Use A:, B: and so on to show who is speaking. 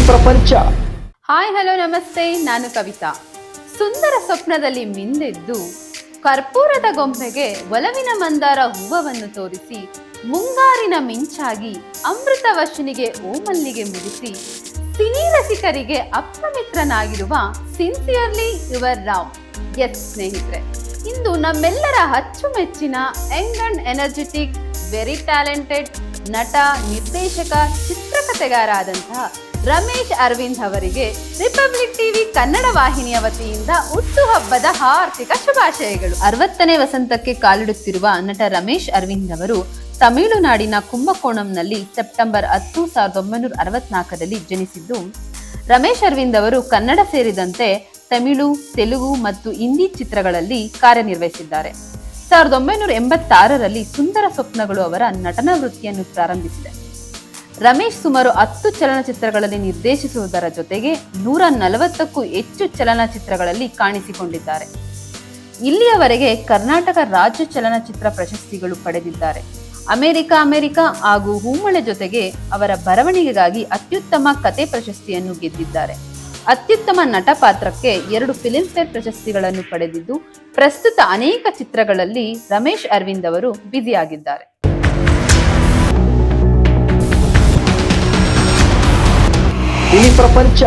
A: ಪ್ರಪಂಚ.
B: Hi hello ನಮಸ್ತೆ, ನಾನು ಕವಿತಾ. ಸುಂದರ ಸ್ವಪ್ನದಲ್ಲಿ ಮಿಂದೆದ್ದು ಕರ್ಪೂರದ ಗೊಂಬೆಗೆ ಒಲವಿನ ಮಂದಾರ ಹೂವವನ್ನು ತೋರಿಸಿ ಮುಂಗಾರಿನ ಮಿಂಚಾಗಿ ಅಮೃತ ವರ್ಷಿನಿಗೆ ಓಮಲ್ಲಿಗೆ ಮುಗಿಸಿ ಸಿನಿ ರಸಿಕರಿಗೆ ಅಪ್ರಮಿತ್ರನಾಗಿರುವ ಸಿನ್ಸಿಯರ್ಲಿ ಯುವರ್ ರಾವ್. ಎಸ್ ಸ್ನೇಹಿತರೆ, ಇಂದು ನಮ್ಮೆಲ್ಲರ ಅಚ್ಚುಮೆಚ್ಚಿನ young and energetic, very talented ನಟ, ನಿರ್ದೇಶಕ, ಚಿತ್ರಕಥೆಗಾರ ಆದಂತಹ ರಮೇಶ್ ಅರವಿಂದ್ ಅವರಿಗೆ ರಿಪಬ್ಲಿಕ್ ಟಿವಿ ಕನ್ನಡ ವಾಹಿನಿಯ ವತಿಯಿಂದ ಹುಟ್ಟುಹಬ್ಬದ ಹಾರ್ದಿಕ ಶುಭಾಶಯಗಳು. 60ನೇ ವಸಂತಕ್ಕೆ ಕಾಲಿಡುತ್ತಿರುವ ನಟ ರಮೇಶ್ ಅರವಿಂದ್ ಅವರು ತಮಿಳುನಾಡಿನ ಕುಂಭಕೋಣಂನಲ್ಲಿ ಸೆಪ್ಟೆಂಬರ್ 10, 1964ರಲ್ಲಿ ಜನಿಸಿದ್ದು, ರಮೇಶ್ ಅರವಿಂದ್ ಅವರು ಕನ್ನಡ ಸೇರಿದಂತೆ ತಮಿಳು, ತೆಲುಗು ಮತ್ತು ಹಿಂದಿ ಚಿತ್ರಗಳಲ್ಲಿ ಕಾರ್ಯನಿರ್ವಹಿಸಿದ್ದಾರೆ. 1986ರಲ್ಲಿ ಸುಂದರ ಸ್ವಪ್ನಗಳು ಅವರ ನಟನಾ ವೃತ್ತಿಯನ್ನು ಪ್ರಾರಂಭಿಸಿದೆ. ರಮೇಶ್ ಸುಮಾರು 10 ಚಲನಚಿತ್ರಗಳಲ್ಲಿ ನಿರ್ದೇಶಿಸುವುದರ ಜೊತೆಗೆ 140ಕ್ಕೂ ಹೆಚ್ಚು ಚಲನಚಿತ್ರಗಳಲ್ಲಿ ಕಾಣಿಸಿಕೊಂಡಿದ್ದಾರೆ. ಇಲ್ಲಿಯವರೆಗೆ ಕರ್ನಾಟಕ ರಾಜ್ಯ ಚಲನಚಿತ್ರ ಪ್ರಶಸ್ತಿಗಳು ಪಡೆದಿದ್ದಾರೆ. ಅಮೆರಿಕ ಹಾಗೂ ಹೂಮಳೆ ಜೊತೆಗೆ ಅವರ ಬರವಣಿಗೆಗಾಗಿ ಅತ್ಯುತ್ತಮ ಕತೆ ಪ್ರಶಸ್ತಿಯನ್ನು ಗೆದ್ದಿದ್ದಾರೆ. ಅತ್ಯುತ್ತಮ ನಟ ಪಾತ್ರಕ್ಕೆ 2 ಫಿಲ್ಮ್ಫೇರ್ ಪ್ರಶಸ್ತಿಗಳನ್ನು ಪಡೆದಿದ್ದು, ಪ್ರಸ್ತುತ ಅನೇಕ ಚಿತ್ರಗಳಲ್ಲಿ ರಮೇಶ್ ಅರವಿಂದ್ ಅವರು ಬ್ಯುಸಿಯಾಗಿದ್ದಾರೆ.
A: ಸಿನಿ ಪ್ರಪಂಚ.